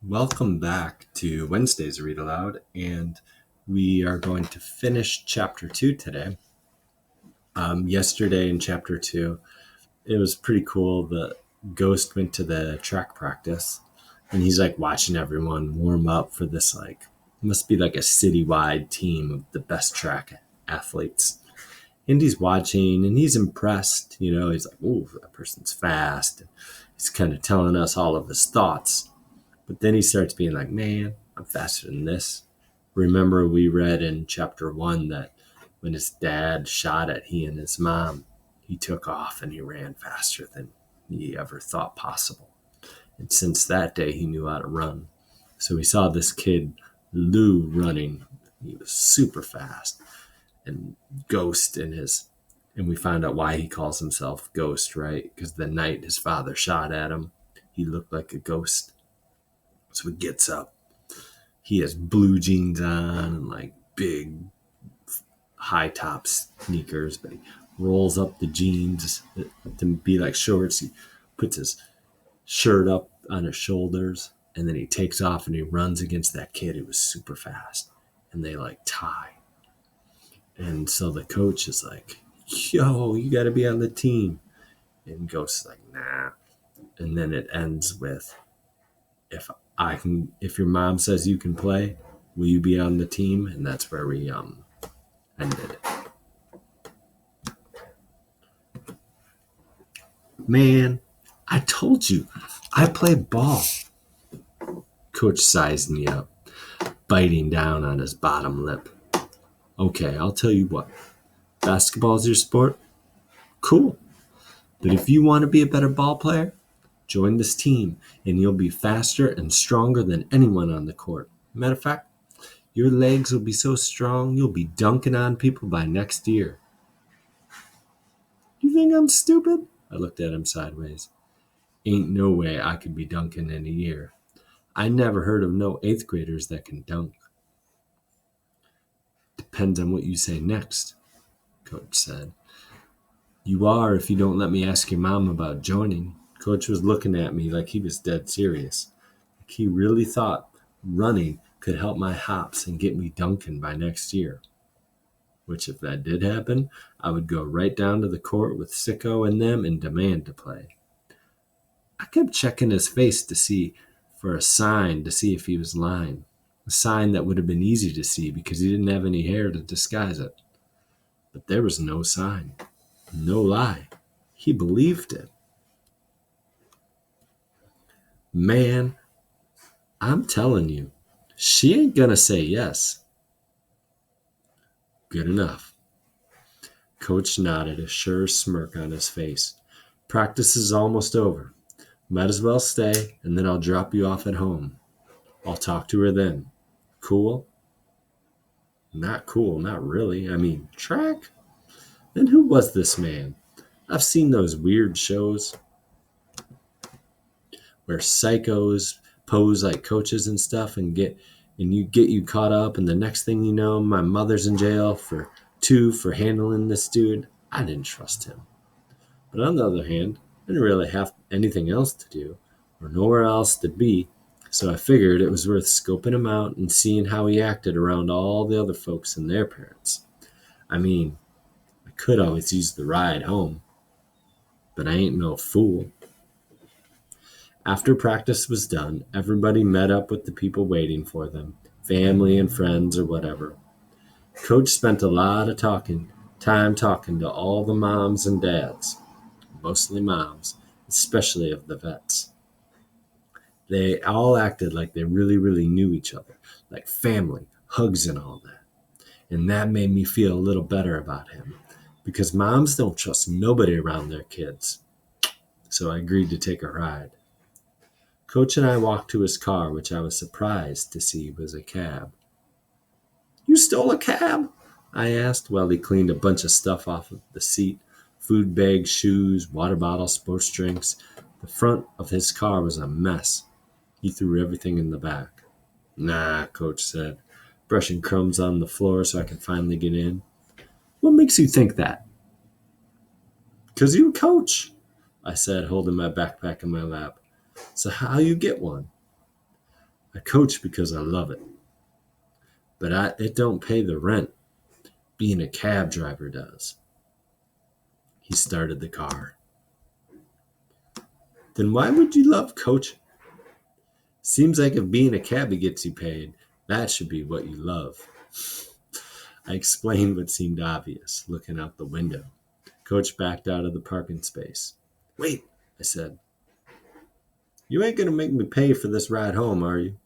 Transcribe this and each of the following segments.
Welcome back to Wednesday's Read Aloud, and we are going to finish Chapter 2 today. Yesterday in Chapter 2, it was pretty cool. The Ghost went to the track practice, and he's like watching everyone warm up for this, must be like a citywide team of the best track athletes. And he's watching, and he's impressed. He's like, "Oh, that person's fast." And he's kind of telling us all of his thoughts. But then he starts being like, man, I'm faster than this. Remember, we read in chapter 1 that when his dad shot at he and his mom, he took off and he ran faster than he ever thought possible. And since that day, he knew how to run. So we saw this kid, Lou, running. He was super fast. And Ghost and we found out why he calls himself Ghost, right? Because the night his father shot at him, he looked like a ghost. So he gets up. He has blue jeans on and like big high top sneakers, but he rolls up the jeans to be like shorts. He puts his shirt up on his shoulders, and then he takes off and he runs against that kid who was super fast, and they like tie. And so the coach is like, yo, you got to be on the team. And Ghost's like, nah. And then it ends with, if your mom says you can play, will you be on the team? And that's where we ended it. Man, I told you, I play ball. Coach sized me up, biting down on his bottom lip. Okay, I'll tell you what. Basketball's your sport? Cool. But if you want to be a better ball player, join this team and you'll be faster and stronger than anyone on the court. Matter of fact, your legs will be so strong you'll be dunking on people by next year. You think I'm stupid? I looked at him sideways. Ain't no way I could be dunking in a year. I never heard of no 8th graders that can dunk. Depends on what you say next, Coach said. You are if you don't let me ask your mom about joining. Coach was looking at me like he was dead serious. Like he really thought running could help my hops and get me dunking by next year. Which, if that did happen, I would go right down to the court with Sicko and them and demand to play. I kept checking his face for a sign to see if he was lying. A sign that would have been easy to see because he didn't have any hair to disguise it. But there was no sign. No lie. He believed it. Man, I'm telling you, she ain't gonna say yes. Good enough. Coach nodded, a sure smirk on his face. Practice is almost over. Might as well stay, and then I'll drop you off at home. I'll talk to her then. Cool? Not cool, not really. I mean, track? Then who was this man? I've seen those weird shows where psychos pose like coaches and stuff and get you caught up, and the next thing you know, my mother's in jail for handling this dude. I didn't trust him. But on the other hand, I didn't really have anything else to do or nowhere else to be, so I figured it was worth scoping him out and seeing how he acted around all the other folks and their parents. I mean, I could always use the ride home, but I ain't no fool. After practice was done, everybody met up with the people waiting for them, family and friends or whatever. Coach spent a lot of time talking to all the moms and dads, mostly moms, especially of the vets. They all acted like they really, really knew each other, like family, hugs and all that. And that made me feel a little better about him, because moms don't trust nobody around their kids. So I agreed to take a ride. Coach and I walked to his car, which I was surprised to see was a cab. You stole a cab? I asked while he cleaned a bunch of stuff off of the seat. Food bags, shoes, water bottles, sports drinks. The front of his car was a mess. He threw everything in the back. Nah, Coach said, brushing crumbs on the floor so I could finally get in. What makes you think that? 'Cause you coach, I said, holding my backpack in my lap. So how you get one? I coach because I love it, but it don't pay the rent. Being a cab driver does. He started the car. Then why would you love coaching? Seems like if being a cabbie gets you paid, that should be what you love. I explained what seemed obvious, looking out the window. Coach backed out of the parking space. Wait, I said. You ain't gonna make me pay for this ride home, are you?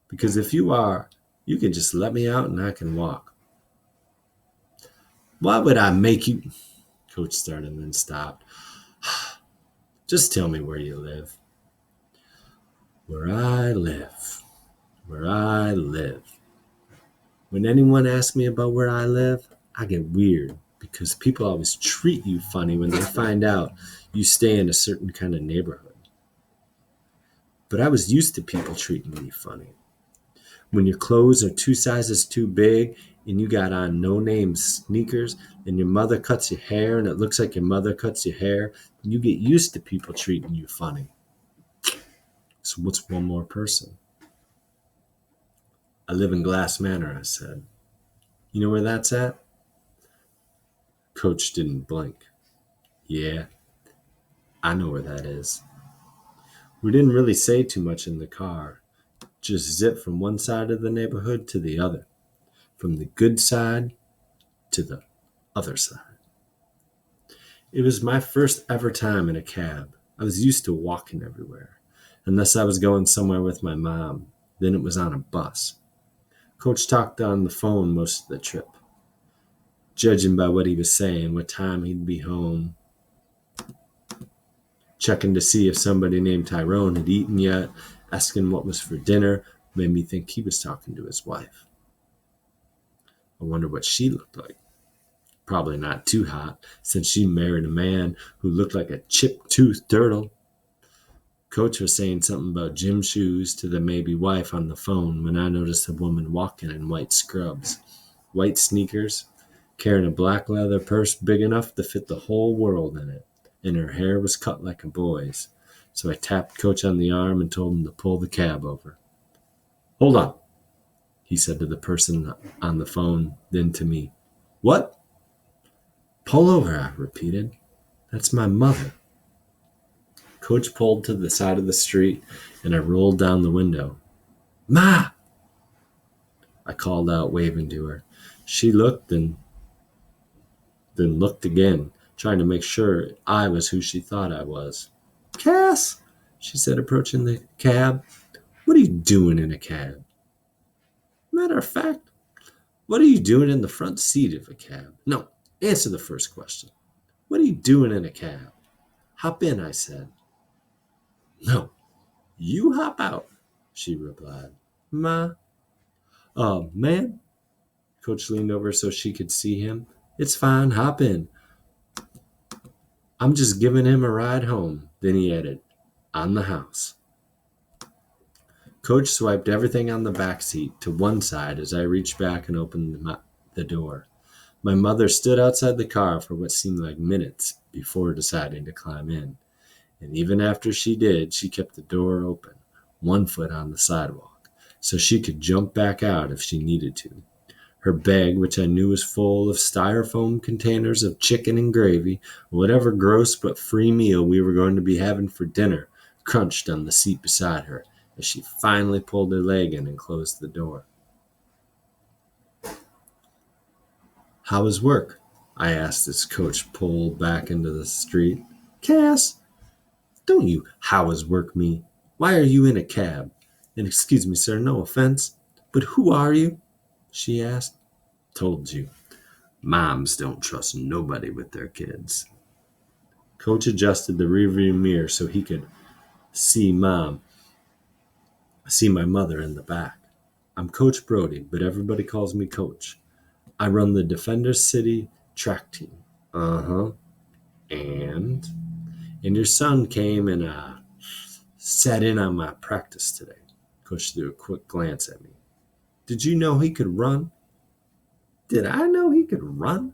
Because if you are, you can just let me out and I can walk. Why would I make you? Coach started and then stopped. Just tell me where you live. Where I live. Where I live. When anyone asks me about where I live, I get weird because people always treat you funny when they find out you stay in a certain kind of neighborhood. But I was used to people treating me funny. When your clothes are 2 sizes too big and you got on no-name sneakers and your mother cuts your hair and it looks like your mother cuts your hair, you get used to people treating you funny. So what's one more person? I live in Glass Manor, I said. You know where that's at? Coach didn't blink. Yeah, I know where that is. We didn't really say too much in the car. Just zip from one side of the neighborhood to the other. From the good side to the other side. It was my first ever time in a cab. I was used to walking everywhere, unless I was going somewhere with my mom. Then it was on a bus. Coach talked on the phone most of the trip. Judging by what he was saying, what time he'd be home, checking to see if somebody named Tyrone had eaten yet, asking what was for dinner, made me think he was talking to his wife. I wonder what she looked like. Probably not too hot, since she married a man who looked like a chip-toothed turtle. Coach was saying something about gym shoes to the maybe wife on the phone when I noticed a woman walking in white scrubs, white sneakers, carrying a black leather purse big enough to fit the whole world in it, and her hair was cut like a boy's. So I tapped Coach on the arm and told him to pull the cab over. Hold on, he said to the person on the phone, then to me. What? Pull over, I repeated. That's my mother. Coach pulled to the side of the street, and I rolled down the window. Ma! I called out, waving to her. She looked and then looked again, trying to make sure I was who she thought I was. Cass, she said, approaching the cab. What are you doing in a cab? Matter of fact, what are you doing in the front seat of a cab? No, answer the first question. What are you doing in a cab? Hop in, I said. No, you hop out, she replied. Ma? Man? Coach leaned over so she could see him. It's fine, hop in. I'm just giving him a ride home. Then he added, on the house. Coach swiped everything on the back seat to one side as I reached back and opened the door. My mother stood outside the car for what seemed like minutes before deciding to climb in. And even after she did, she kept the door open, one foot on the sidewalk, so she could jump back out if she needed to. Her bag, which I knew was full of styrofoam containers of chicken and gravy, whatever gross but free meal we were going to be having for dinner, crunched on the seat beside her as she finally pulled her leg in and closed the door. How was work? I asked as Coach pulled back into the street. Cass, don't you how was work me? Why are you in a cab? And excuse me, sir, no offense, but who are you? She asked. Told you. Moms don't trust nobody with their kids. Coach adjusted the rearview mirror so he could see my mother in the back. I'm Coach Brody, but everybody calls me Coach. I run the Defender City track team. Uh-huh. And your son came and sat in on my practice today. Coach threw a quick glance at me. Did you know he could run? Did I know he could run?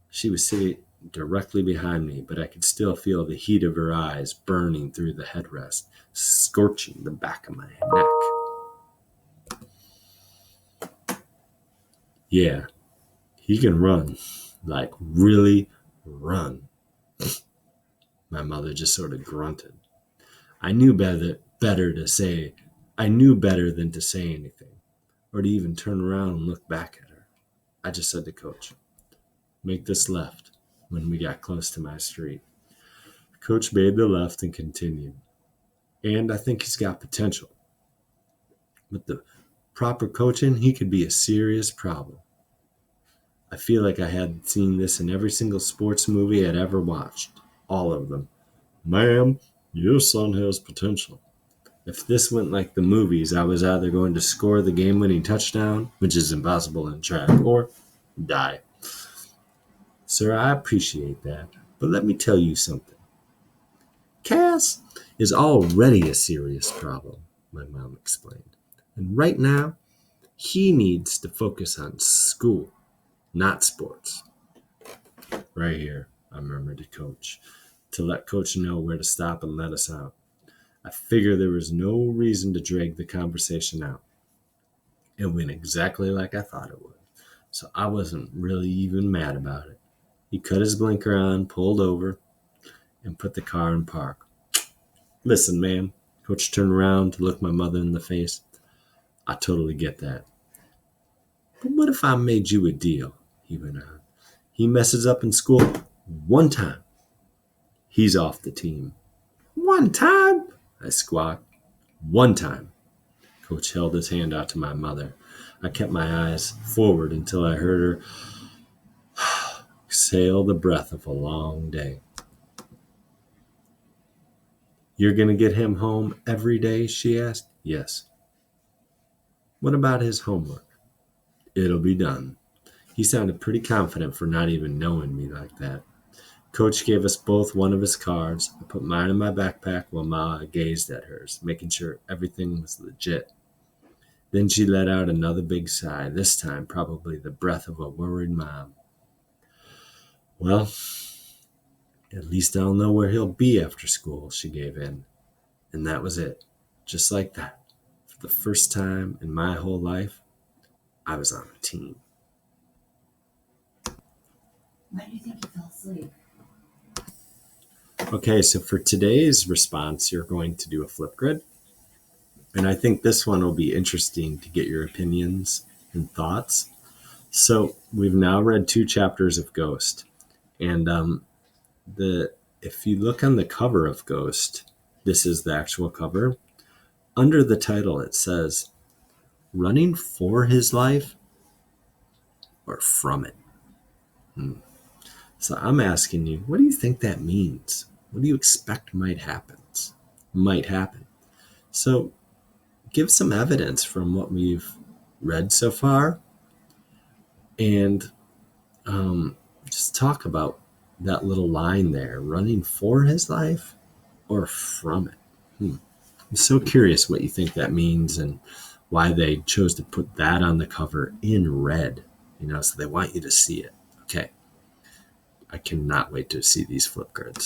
She was sitting directly behind me, but I could still feel the heat of her eyes burning through the headrest, scorching the back of my neck. Yeah, he can run, like really run. My mother just sort of grunted. I knew better to say, I knew better than to say anything or to even turn around and look back at her. I just said to Coach, make this left when we got close to my street. Coach made the left and continued. And I think he's got potential. With the proper coaching, he could be a serious problem. I feel like I had seen this in every single sports movie I'd ever watched. All of them. Ma'am, your son has potential. If this went like the movies, I was either going to score the game-winning touchdown, which is impossible in track, or die. Sir, I appreciate that, but let me tell you something. Cass is already a serious problem, my mom explained. And right now, he needs to focus on school, not sports. Right here, I murmured to Coach, to let Coach know where to stop and let us out. I figured there was no reason to drag the conversation out. It went exactly like I thought it would, so I wasn't really even mad about it. He cut his blinker on, pulled over, and put the car in park. Listen, ma'am, Coach turned around to look my mother in the face. I totally get that. But what if I made you a deal? He went on. He messes up in school one time. He's off the team. One time? I squawked. One time. Coach held his hand out to my mother. I kept my eyes forward until I heard her exhale the breath of a long day. You're going to get him home every day, she asked. Yes. What about his homework? It'll be done. He sounded pretty confident for not even knowing me like that. Coach gave us both one of his cards. I put mine in my backpack while Ma gazed at hers, making sure everything was legit. Then she let out another big sigh, this time probably the breath of a worried mom. Well, at least I'll know where he'll be after school, she gave in. And that was it. Just like that. For the first time in my whole life, I was on a team. Why do you think he fell asleep? Okay, so for today's response, you're going to do a Flipgrid. And I think this one will be interesting to get your opinions and thoughts. So we've now read 2 chapters of Ghost. And if you look on the cover of Ghost, this is the actual cover. Under the title, it says, running for his life or from it. So I'm asking you, what do you think that means? What do you expect might happen? So give some evidence from what we've read so far, and just talk about that little line there, running for his life or from it. I'm so curious what you think that means and why they chose to put that on the cover in red, so they want you to see it. Okay. I cannot wait to see these Flipgrids.